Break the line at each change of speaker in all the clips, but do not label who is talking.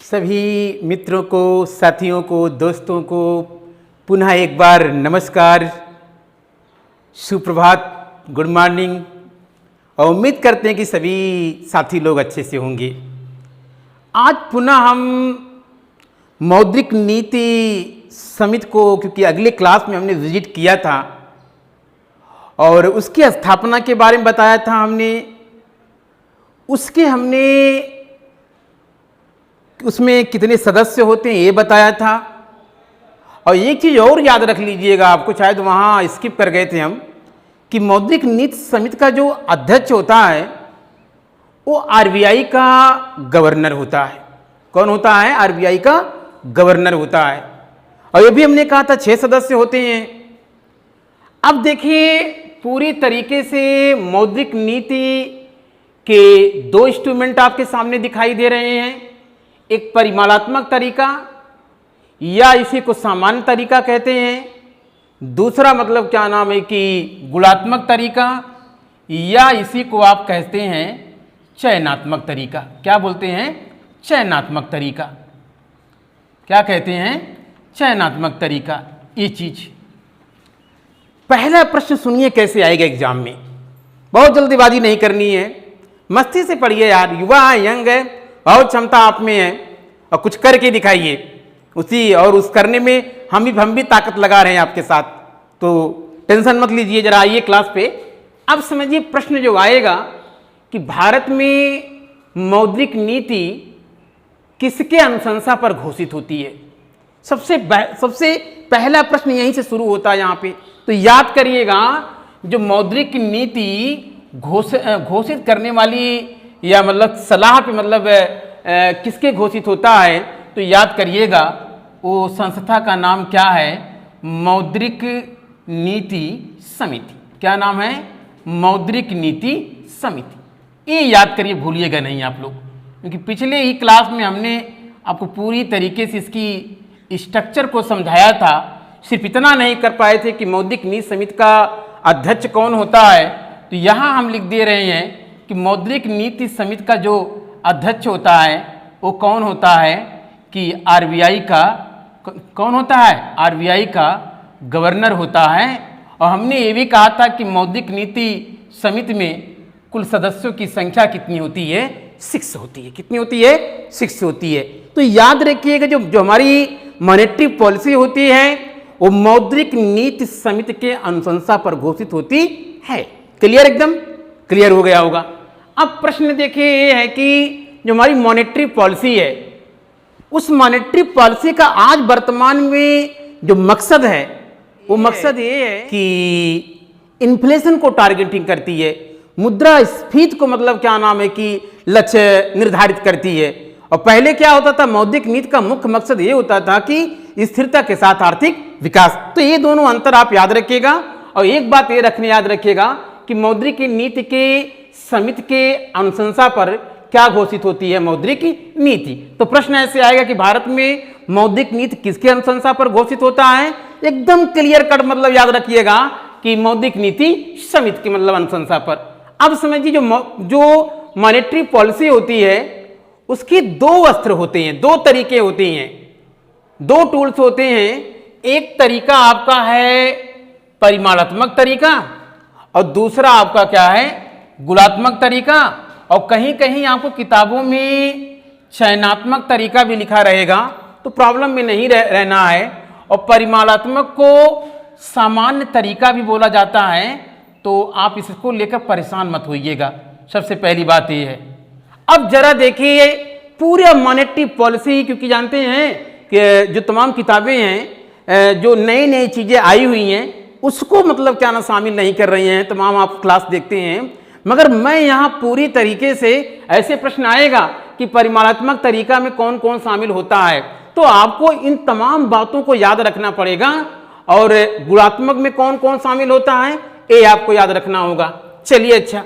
सभी मित्रों को, साथियों को, दोस्तों को पुनः एक बार नमस्कार, सुप्रभात, गुड मॉर्निंग। और उम्मीद करते हैं कि सभी साथी लोग अच्छे से होंगे। आज पुनः हम मौद्रिक नीति समिति को, क्योंकि अगले क्लास में हमने विजिट किया था और उसकी स्थापना के बारे में बताया था हमने उसमें कितने सदस्य होते हैं ये बताया था। और एक चीज़ और याद रख लीजिएगा, आपको शायद वहाँ स्किप कर गए थे हम, कि मौद्रिक नीति समिति का जो अध्यक्ष होता है वो आरबीआई का गवर्नर होता है। कौन होता है? आरबीआई का गवर्नर होता है। और ये भी हमने कहा था 6 सदस्य होते हैं। अब देखिए, पूरी तरीके से मौद्रिक नीति के 2 इंस्ट्रूमेंट आपके सामने दिखाई दे रहे हैं। एक परिमाणात्मक तरीका या इसी को सामान्य तरीका कहते हैं। दूसरा मतलब क्या नाम है कि गुणात्मक तरीका, या इसी को आप कहते हैं चयनात्मक तरीका। क्या बोलते हैं? चयनात्मक तरीका। क्या कहते हैं? चयनात्मक तरीका। ये चीज पहला प्रश्न सुनिए कैसे आएगा एग्जाम में। बहुत जल्दीबाजी नहीं करनी है, मस्ती से पढ़िए यार। युवा है, यंग है, बहुत क्षमता आप में है और कुछ करके दिखाइए उसी, और उस करने में हम भी ताकत लगा रहे हैं आपके साथ। तो टेंशन मत लीजिए, जरा आइए क्लास पे। अब समझिए प्रश्न जो आएगा कि भारत में मौद्रिक नीति किसके अनुशंसा पर घोषित होती है। सबसे पहला प्रश्न यहीं से शुरू होता है यहाँ पे। तो याद करिएगा, जो मौद्रिक नीति घोषित करने वाली या मतलब सलाह पे मतलब किसके घोषित होता है, तो याद करिएगा वो संस्था का नाम क्या है? मौद्रिक नीति समिति। क्या नाम है? मौद्रिक नीति समिति। ये याद करिए, भूलिएगा नहीं आप लोग, क्योंकि पिछले ही क्लास में हमने आपको पूरी तरीके से इसकी स्ट्रक्चर को समझाया था। सिर्फ इतना नहीं कर पाए थे कि मौद्रिक नीति समिति का अध्यक्ष कौन होता है। तो यहाँ हम लिख दे रहे हैं कि मौद्रिक नीति समिति का जो अध्यक्ष होता है वो कौन होता है कि आरबीआई का, कौन होता है? आरबीआई का गवर्नर होता है। और हमने ये भी कहा था कि मौद्रिक नीति समिति में कुल सदस्यों की संख्या कितनी होती है? 6 होती है। कितनी होती है? 6 होती है। तो याद रखिएगा, जो हमारी मॉनेटरी पॉलिसी होती है वो मौद्रिक नीति समिति के अनुशंसा पर घोषित होती है। क्लियर? एकदम क्लियर हो गया होगा। अब प्रश्न देखिए ये है कि जो हमारी मॉनेटरी पॉलिसी है, उस मॉनेटरी पॉलिसी का आज वर्तमान में जो मकसद है वो मकसद ये है कि इन्फ्लेशन को टारगेटिंग करती है, मुद्रास्फीति को मतलब क्या नाम है कि लक्ष्य निर्धारित करती है। और पहले क्या होता था? मौद्रिक नीति का मुख्य मकसद ये होता था कि स्थिरता के साथ आर्थिक विकास। तो ये दोनों अंतर आप याद रखिएगा। और एक बात ये याद रखिएगा कि मौद्रिक नीति के समिति के अनुशंसा पर क्या घोषित होती है? मौद्रिक नीति। तो प्रश्न ऐसे आएगा कि भारत में मौद्रिक नीति किसके अनुशंसा पर घोषित होता है? एकदम क्लियर कट मतलब याद रखिएगा कि मौद्रिक नीति समिति के मतलब अनुशंसा पर। अब समझिए, जो मॉनेटरी पॉलिसी होती है उसके 2 अस्त्र होते हैं, 2 तरीके होते हैं, 2 टूल्स होते हैं। एक तरीका आपका है परिमाणात्मक तरीका और दूसरा आपका क्या है? गुणात्मक तरीका। और कहीं कहीं आपको किताबों में चयनात्मक तरीका भी लिखा रहेगा, तो प्रॉब्लम में नहीं रहना है। और परिमाणात्मक को सामान्य तरीका भी बोला जाता है, तो आप इसको लेकर परेशान मत होइएगा। सबसे पहली बात ये है। अब जरा देखिए पूरे मॉनेटरी पॉलिसी, क्योंकि जानते हैं कि जो तमाम किताबें हैं जो नई नई चीज़ें आई हुई हैं उसको मतलब क्या ना शामिल नहीं कर रही हैं। तमाम आप क्लास देखते हैं, मगर मैं यहाँ पूरी तरीके से, ऐसे प्रश्न आएगा कि परिमाणात्मक तरीका में कौन कौन शामिल होता है, तो आपको इन तमाम बातों को याद रखना पड़ेगा। और गुणात्मक में कौन कौन शामिल होता है ये आपको याद रखना होगा। चलिए, अच्छा,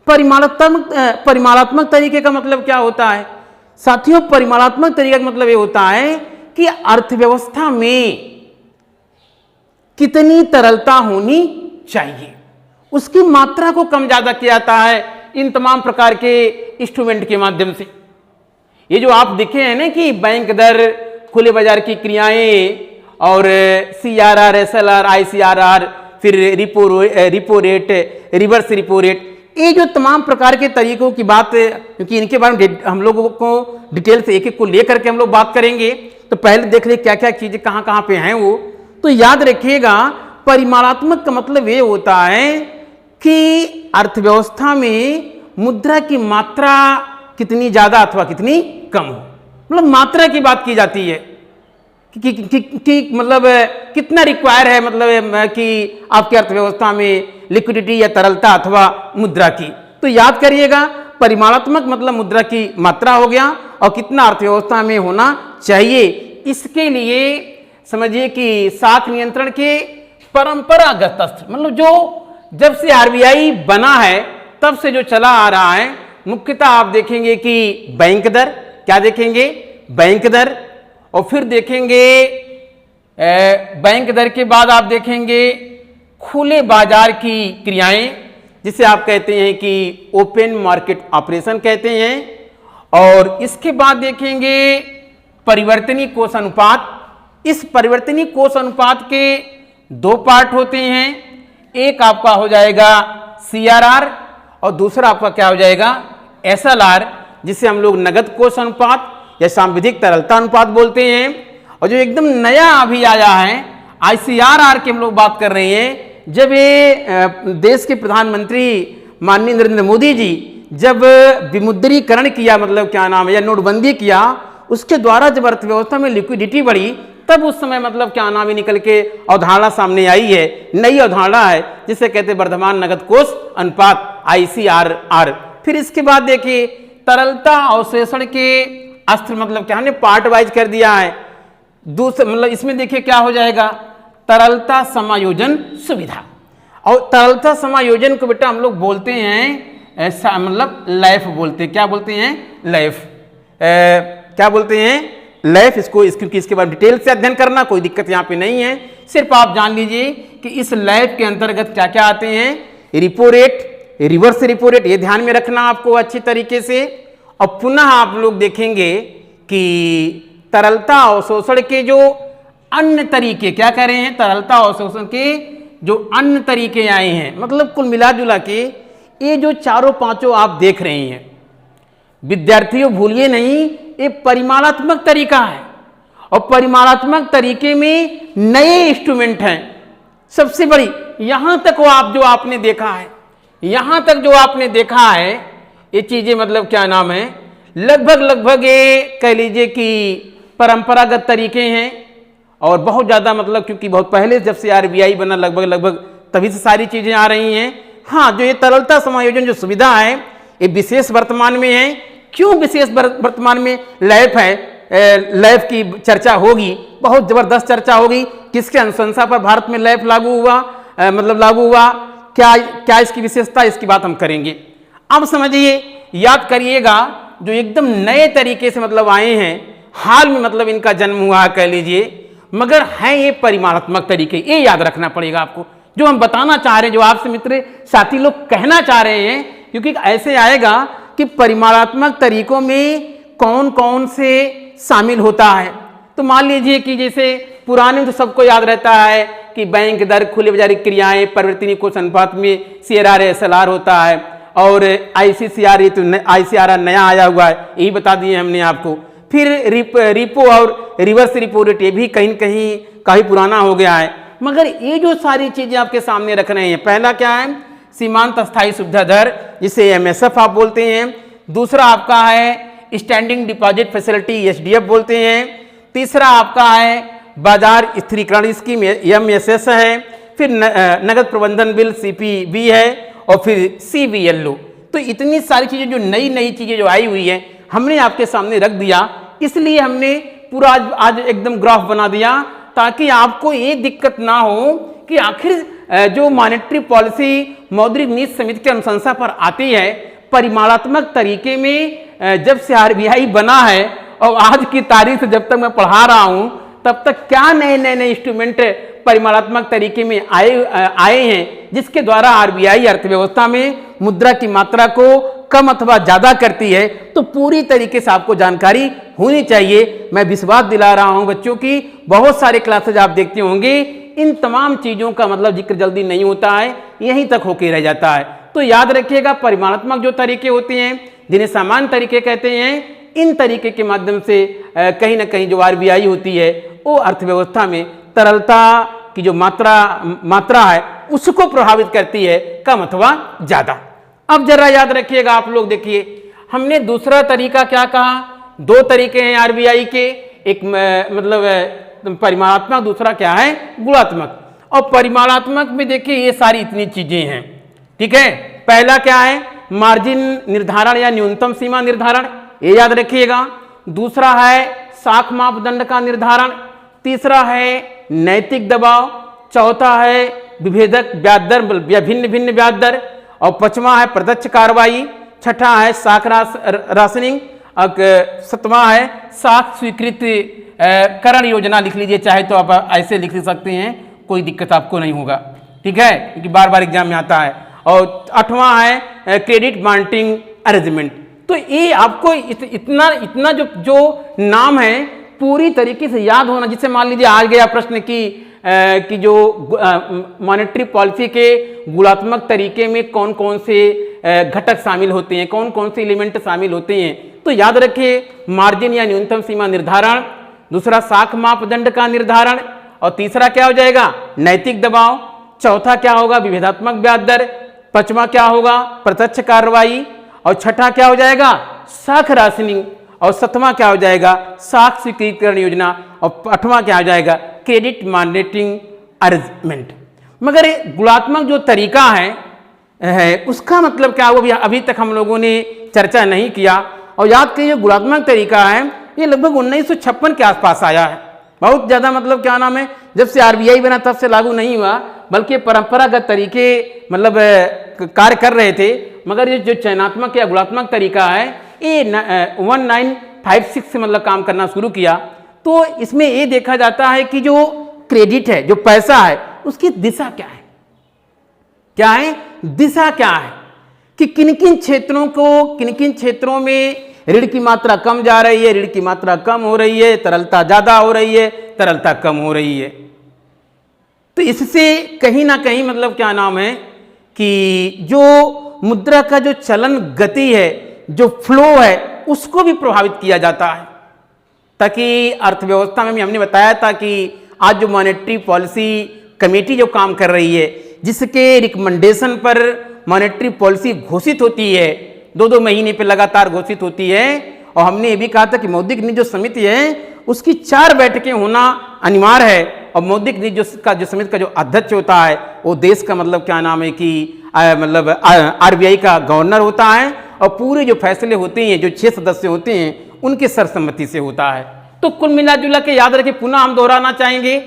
परिमाणात्मक तरीके का मतलब क्या होता है साथियों? परिमाणात्मक तरीके का मतलब ये होता है कि अर्थव्यवस्था में कितनी तरलता होनी चाहिए, उसकी मात्रा को कम ज्यादा किया जाता है इन तमाम प्रकार के इंस्ट्रूमेंट के माध्यम से। ये जो आप देखे हैं ना कि बैंक दर, खुले बाजार की क्रियाएं और CRR, SLR, ICRR, फिर repo rate, reverse repo rate, ये जो तमाम प्रकार के तरीकों की बात, क्योंकि इनके बारे में हम लोगों को डिटेल से एक एक को लेकर के हम लोग बात करेंगे, तो पहले देख ले क्या क्या चीजें कहाँ कहाँ पे हैं वो। तो याद रखिएगा, परिमाणात्मक का मतलब ये होता है कि अर्थव्यवस्था में मुद्रा की मात्रा कितनी ज्यादा अथवा कितनी कम हो, मतलब मात्रा की बात की जाती है कि मतलब कितना रिक्वायर है, मतलब कि आपकी अर्थव्यवस्था में लिक्विडिटी या तरलता अथवा मुद्रा की। तो याद करिएगा, परिमाणात्मक मतलब मुद्रा की मात्रा हो गया और कितना अर्थव्यवस्था में होना चाहिए। इसके लिए समझिए कि साख नियंत्रण के परंपरागत अस्त्र, मतलब जो जब से RBI बना है तब से जो चला आ रहा है, मुख्यतः आप देखेंगे कि बैंक दर, क्या देखेंगे, बैंक दर, और फिर देखेंगे बैंक दर के बाद आप देखेंगे खुले बाजार की क्रियाएं, जिसे आप कहते हैं कि ओपन मार्केट ऑपरेशन कहते हैं, और इसके बाद देखेंगे परिवर्तनीय कोष अनुपात। इस परिवर्तनीय कोष अनुपात के दो पार्ट होते हैं, एक आपका हो जाएगा CRR और दूसरा आपका क्या हो जाएगा SLR, जिसे हम लोग नगद कोष अनुपात या सांविधिक तरलता अनुपात बोलते हैं। और जो एकदम नया अभी आया है ICRR की हम लोग बात कर रहे हैं। जब ये देश के प्रधानमंत्री माननीय नरेंद्र मोदी जी जब विमुद्रीकरण किया, मतलब क्या नाम है, या नोटबंदी किया, उसके द्वारा जब अर्थव्यवस्था में लिक्विडिटी बढ़ी, तब उस समय मतलब क्या नाम ही निकल के अवधारणा सामने आई है, नई अवधारणा है, जिसे कहते हैं वर्तमान नगद कोष अनुपात ICRR। फिर इसके बाद देखिए तरलता अवशोषण के अस्त्र, मतलब क्या हमने पार्ट वाइज कर दिया है। दूसरा मतलब इसमें देखिए क्या हो जाएगा, तरलता समायोजन सुविधा। और तरलता समायोजन को बेटा हम लोग बोलते हैं ऐसा, मतलब लैफ बोलते हैं। क्या बोलते हैं, लैफ। क्या बोलते हैं, लैफ। क्योंकि इसके बाद डिटेल से अध्ययन करना कोई दिक्कत यहाँ पे नहीं है, सिर्फ आप जान लीजिए कि इस लैफ के अंतर्गत क्या क्या आते हैं, repo rate, reverse repo rate, ये ध्यान में रखना आपको अच्छी तरीके से। और पुनः आप लोग देखेंगे कि तरलता अवशोषण के जो अन्य तरीके, क्या कह रहे हैं, तरलता अवशोषण के जो अन्य तरीके आए हैं, मतलब कुल मिला जुला के ये जो चारों पांचों आप देख रहे हैं, विद्यार्थियों भूलिए नहीं, ये परिमाणात्मक तरीका है और परिमाणात्मक तरीके में नए इंस्ट्रूमेंट हैं। सबसे बड़ी यहां तक वो आप जो आपने देखा है, यहां तक जो आपने देखा है, ये चीजें मतलब क्या नाम है, लगभग ये कह लीजिए कि परंपरागत तरीके हैं और बहुत ज्यादा मतलब क्योंकि बहुत पहले जब से RBI बना लगभग तभी से सारी चीजें आ रही हैं। हाँ, जो ये तरलता समायोजन जो सुविधा है ये विशेष वर्तमान में है। क्यों विशेष वर्तमान में लैफ है, लैफ की चर्चा होगी, बहुत जबरदस्त चर्चा होगी। किसके अनुशंसा पर भारत में लैफ लागू हुआ, मतलब लागू हुआ, क्या इसकी विशेषता, इसकी बात हम करेंगे। अब समझिए, याद करिएगा, जो एकदम नए तरीके से मतलब आए हैं, हाल में मतलब इनका जन्म हुआ कह लीजिए, मगर है ये परिमाणात्मक तरीके। ये याद रखना पड़ेगा आपको, जो हम बताना चाह रहे हैं, जो आपसे मित्र साथी लोग कहना चाह रहे हैं, क्योंकि ऐसे आएगा कि परिमाणात्मक तरीकों में कौन कौन से शामिल होता है। तो मान लीजिए कि जैसे पुराने तो सबको याद रहता है कि बैंक दर, खुले बाजार की क्रियाएं, परिवर्तनीय कोष अनुपात में CRR SLR होता है, और ICCR, तो ICRR नया आया हुआ है, यही बता दिए हमने आपको। फिर रिपो और रिवर्स रिपो रेट, ये भी कहीं कहीं काफी पुराना हो गया है। मगर ये जो सारी चीजें आपके सामने रख रहे हैं, पहला क्या है, सीमांत अस्थायी सुविधा दर, जिसे MSF आप बोलते हैं। दूसरा आपका है स्टैंडिंग डिपॉजिट फैसिलिटी, SDF बोलते हैं। तीसरा आपका है बाजार स्थिरीकरण स्कीम, MSS है। फिर नगद प्रबंधन बिल, CPB है, और फिर CBLO। तो इतनी सारी चीजें जो नई चीजें जो आई हुई है, हमने आपके सामने रख दिया। इसलिए हमने पूरा आज एकदम ग्राफ बना दिया, ताकि आपको ये दिक्कत ना हो कि आखिर जो मॉनेटरी पॉलिसी मौद्रिक नीति समिति की अनुशंसा पर आती है, परिमाणात्मक तरीके में जब से RBI बना है और आज की तारीख से जब तक मैं पढ़ा रहा हूं, तब तक क्या नए इंस्ट्रूमेंट परिमाणात्मक तरीके में आए हैं, जिसके द्वारा RBI अर्थव्यवस्था में मुद्रा की मात्रा को कम अथवा ज़्यादा करती है, तो पूरी तरीके से आपको जानकारी होनी चाहिए। मैं विश्वास दिला रहा हूं बच्चों की बहुत सारे क्लासेज आप देखते होंगे, इन तमाम चीज़ों का मतलब जिक्र जल्दी नहीं होता है, यहीं तक होके रह जाता है। तो याद रखिएगा, परिमाणात्मक जो तरीके होते हैं जिन्हें सामान्य तरीके कहते हैं, इन तरीके के माध्यम से कहीं ना कहीं जो RBI होती है वो अर्थव्यवस्था में तरलता की जो मात्रा है उसको प्रभावित करती है, कम अथवा ज़्यादा। अब जरा याद रखिएगा आप लोग, देखिए हमने दूसरा तरीका क्या कहा, दो तरीके हैं RBI के, एक मतलब परिमाणात्मक, दूसरा क्या है गुणात्मक। और परिमाणात्मक में देखिए ये सारी इतनी चीजें हैं, ठीक है। पहला क्या है, मार्जिन निर्धारण या न्यूनतम सीमा निर्धारण, ये याद रखिएगा। दूसरा है साख मापदंड का निर्धारण, तीसरा है नैतिक दबाव, चौथा है विभेदक ब्याज दर या भिन्न भिन्न ब्याज दर, और पांचवा है प्रत्यक्ष कार्रवाई, छठा है साख राशनिंग, और सातवां है साख स्वीकृत करण योजना। लिख लीजिए, चाहे तो आप ऐसे लिख सकते हैं, कोई दिक्कत आपको नहीं होगा, ठीक है, क्योंकि बार बार एग्जाम में आता है। और आठवां है क्रेडिट मॉनिटरिंग अरेंजमेंट। तो ये आपको इतना जो नाम है पूरी तरीके से याद होना, जिससे मान लीजिए आज गया प्रश्न कि जो मॉनेटरी पॉलिसी के गुणात्मक तरीके में कौन कौन से घटक शामिल होते हैं, कौन कौन से एलिमेंट शामिल होते हैं, तो याद रखिए मार्जिन या न्यूनतम सीमा निर्धारण, दूसरा साख मापदंड का निर्धारण, और तीसरा क्या हो जाएगा नैतिक दबाव, चौथा क्या होगा विभेदात्मक ब्याज दर, पांचवा क्या होगा प्रत्यक्ष कार्रवाई, और छठा क्या हो जाएगा साख राशनिंग, और सातवां क्या हो जाएगा साख स्वीकृतिकरण योजना, और आठवां क्या हो जाएगा क्रेडिट मॉनिटरिंग अरेंजमेंट। मगर गुणात्मक जो तरीका है उसका मतलब क्या हुआ, अभी तक हम लोगों ने चर्चा नहीं किया। और याद करिए गुणात्मक तरीका है ये लगभग 1956 के आसपास आया है, बहुत ज़्यादा मतलब क्या नाम है, जब से RBI बना तब से लागू नहीं हुआ, बल्कि परंपरागत तरीके मतलब कार्य कर रहे थे। मगर ये जो चयनात्मक या गुणात्मक तरीका है ये 1956 से मतलब काम करना शुरू किया। तो इसमें ये देखा जाता है कि जो क्रेडिट है, जो पैसा है, उसकी दिशा क्या है, क्या है दिशा क्या है, कि किन किन क्षेत्रों में ऋण की मात्रा कम जा रही है, ऋण की मात्रा कम हो रही है, तरलता ज्यादा हो रही है, तरलता कम हो रही है। तो इससे कहीं ना कहीं मतलब क्या नाम है कि जो मुद्रा का जो चलन गति है, जो फ्लो है, उसको भी प्रभावित किया जाता है। ताकि अर्थव्यवस्था में भी हमने बताया था कि आज जो मॉनेटरी पॉलिसी कमेटी जो काम कर रही है, जिसके रिकमेंडेशन पर मॉनेटरी पॉलिसी घोषित होती है, 2-2 महीने पे लगातार घोषित होती है। और हमने ये भी कहा था कि मौद्रिक नीति जो समिति है उसकी 4 बैठकें होना अनिवार्य है। और मौद्रिक नीति जो समिति का जो अध्यक्ष होता है वो देश का मतलब क्या नाम है कि मतलब RBI का गवर्नर होता है, और पूरे जो फैसले होते हैं जो 6 सदस्य होते हैं उनके सर्वसम्मति से होता है। तो कुल मिला जुला के याद रखिए, पुनः हम दोहराना चाहेंगे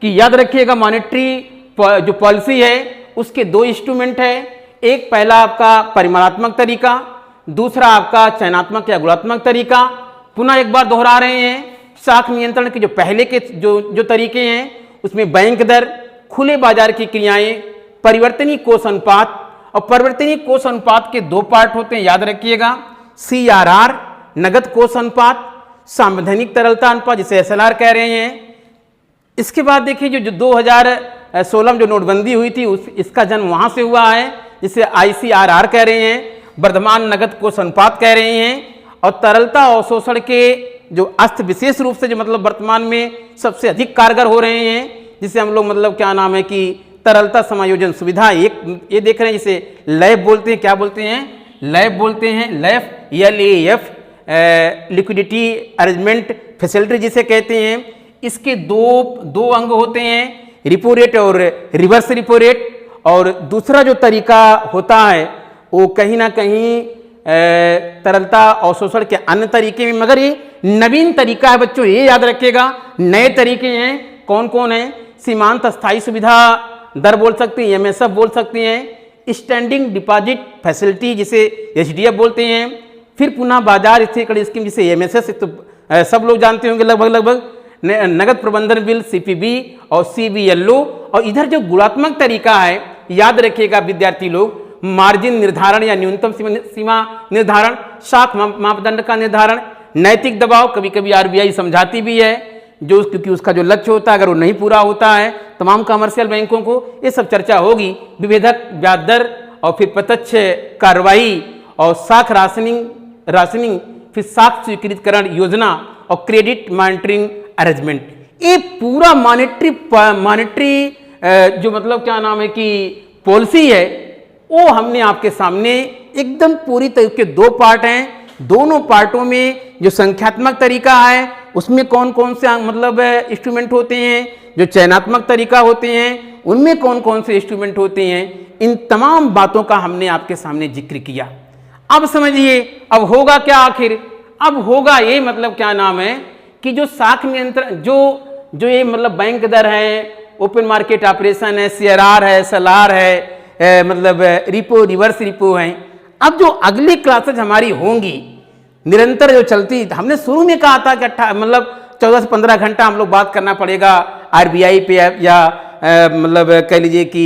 कि याद रखिएगा मॉनेटरी जो पॉलिसी है उसके 2 इंस्ट्रूमेंट है, एक पहला आपका परिमाणात्मक तरीका, दूसरा आपका चयनात्मक या गुणात्मक तरीका। पुनः एक बार दोहरा रहे हैं, साख नियंत्रण के जो पहले के जो तरीके हैं उसमें बैंक दर, खुले बाजार की क्रियाएं, परिवर्तनीय कोष अनुपात। और परिवर्तनीय कोष अनुपात के 2 पार्ट होते हैं, याद रखिएगा, CRR नगद कोष अनुपात, सांवैधानिक तरलता अनुपात जिसे SLR कह रहे हैं। इसके बाद देखिए जो 2016 में जो नोटबंदी हुई थी इसका जन्म वहां से हुआ है, जिसे ICRR कह रहे हैं, वर्तमान नगद कोष अनुपात कह रहे हैं। और तरलता अवशोषण के जो अस्त्र विशेष रूप से जो मतलब वर्तमान में सबसे अधिक कारगर हो रहे हैं, जिसे हम लोग मतलब क्या नाम है कि तरलता समायोजन सुविधा ये देख रहे हैं, जिसे लैब बोलते हैं। क्या बोलते हैं? लैब बोलते हैं, LAF LAF liquidity arrangement facility जिसे कहते हैं। इसके दो अंग होते हैं, रिपो रेट और रिवर्स रिपो रेट। और दूसरा जो तरीका होता है वो कहीं ना कहीं तरलता अवशोषण के अन्य तरीके में, मगर ये नवीन तरीका है बच्चों, ये याद रखिएगा। नए तरीके हैं, कौन कौन है? सीमांत स्थायी सुविधा दर बोल सकते हैं, MSF बोल सकते हैं, स्टैंडिंग डिपॉजिट फैसिलिटी जिसे SDF बोलते हैं, फिर पुनः बाजार स्थिरीकरण स्कीम जिसे MSS, तो सब लोग जानते होंगे लगभग, नगद प्रबंधन बिल CPB और CBLO। और इधर जो गुणात्मक तरीका है, याद रखिएगा विद्यार्थी लोग, मार्जिन निर्धारण या न्यूनतम सीमा निर्धारण, साख मापदंड का निर्धारण, नैतिक दबाव, कभी कभी आरबीआई समझाती भी है जो, क्योंकि उसका जो लक्ष्य होता है अगर वो नहीं पूरा होता है तमाम कमर्शियल बैंकों को, ये सब चर्चा होगी। विभेदक ब्याज दर और फिर प्रत्यक्ष कार्रवाई और साख राशनिंग, फिर साख स्वीकृतिकरण योजना और क्रेडिट मॉनिटरिंग अरेंजमेंट, ये पूरा मॉनिटरी जो मतलब क्या नाम है कि पॉलिसी है वो हमने आपके सामने एकदम पूरी तरीके के 2 पार्ट हैं। दोनों पार्टों में जो संख्यात्मक तरीका है उसमें कौन कौन से मतलब इंस्ट्रूमेंट होते हैं, जो चयनात्मक तरीका होते हैं उनमें कौन कौन से इंस्ट्रूमेंट होते हैं, इन तमाम बातों का हमने आपके सामने जिक्र किया। अब समझिए अब होगा क्या आखिर, अब होगा ये मतलब क्या नाम है कि जो साख नियंत्रण जो ये मतलब बैंक दर है, ओपन मार्केट ऑपरेशन है, CRR है, SLR है, मतलब रिपो रिवर्स रिपो है। अब जो अगली क्लासेज हमारी होंगी निरंतर जो चलती, हमने शुरू में कहा था कि मतलब 14 से 15 घंटा हम लोग बात करना पड़ेगा आरबीआई पे या मतलब कह लीजिए कि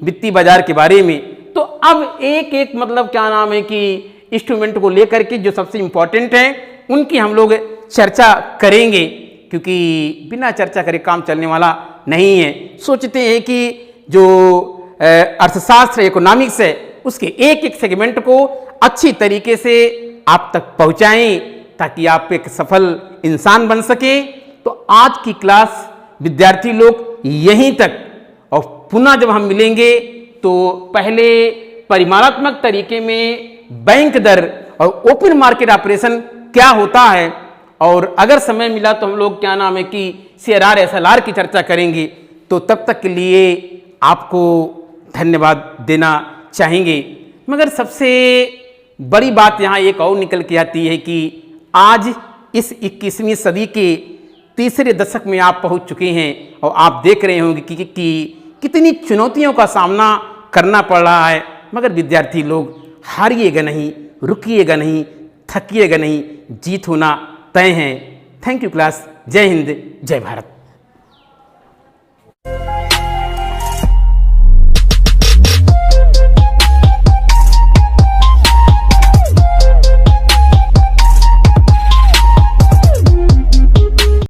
वित्तीय बाजार के बारे में। तो अब एक एक मतलब क्या नाम है कि इंस्ट्रूमेंट को लेकर के जो सबसे इम्पोर्टेंट हैं उनकी हम लोग चर्चा करेंगे, क्योंकि बिना चर्चा करे काम चलने वाला नहीं है। सोचते हैं कि जो अर्थशास्त्र इकोनॉमिक्स है उसके एक एक सेगमेंट को अच्छी तरीके से आप तक पहुंचाएं ताकि आप एक सफल इंसान बन सके। तो आज की क्लास विद्यार्थी लोग यहीं तक, और पुनः जब हम मिलेंगे तो पहले परिमाणात्मक तरीके में बैंक दर और ओपन मार्केट ऑपरेशन क्या होता है, और अगर समय मिला तो हम लोग क्या नाम है कि CRR SLR की चर्चा करेंगे। तो तब तक के लिए आपको धन्यवाद देना चाहेंगे। मगर सबसे बड़ी बात यहाँ एक और निकल के आती है कि आज इस 21वीं सदी के तीसरे दशक में आप पहुँच चुके हैं और आप देख रहे होंगे कि कितनी चुनौतियों का सामना करना पड़ रहा है। मगर विद्यार्थी लोग हारिएगा नहीं, रुकिएगा नहीं, थकिएगा नहीं, जीत होना तय है। Thank you class. जय हिंद, जय भारत।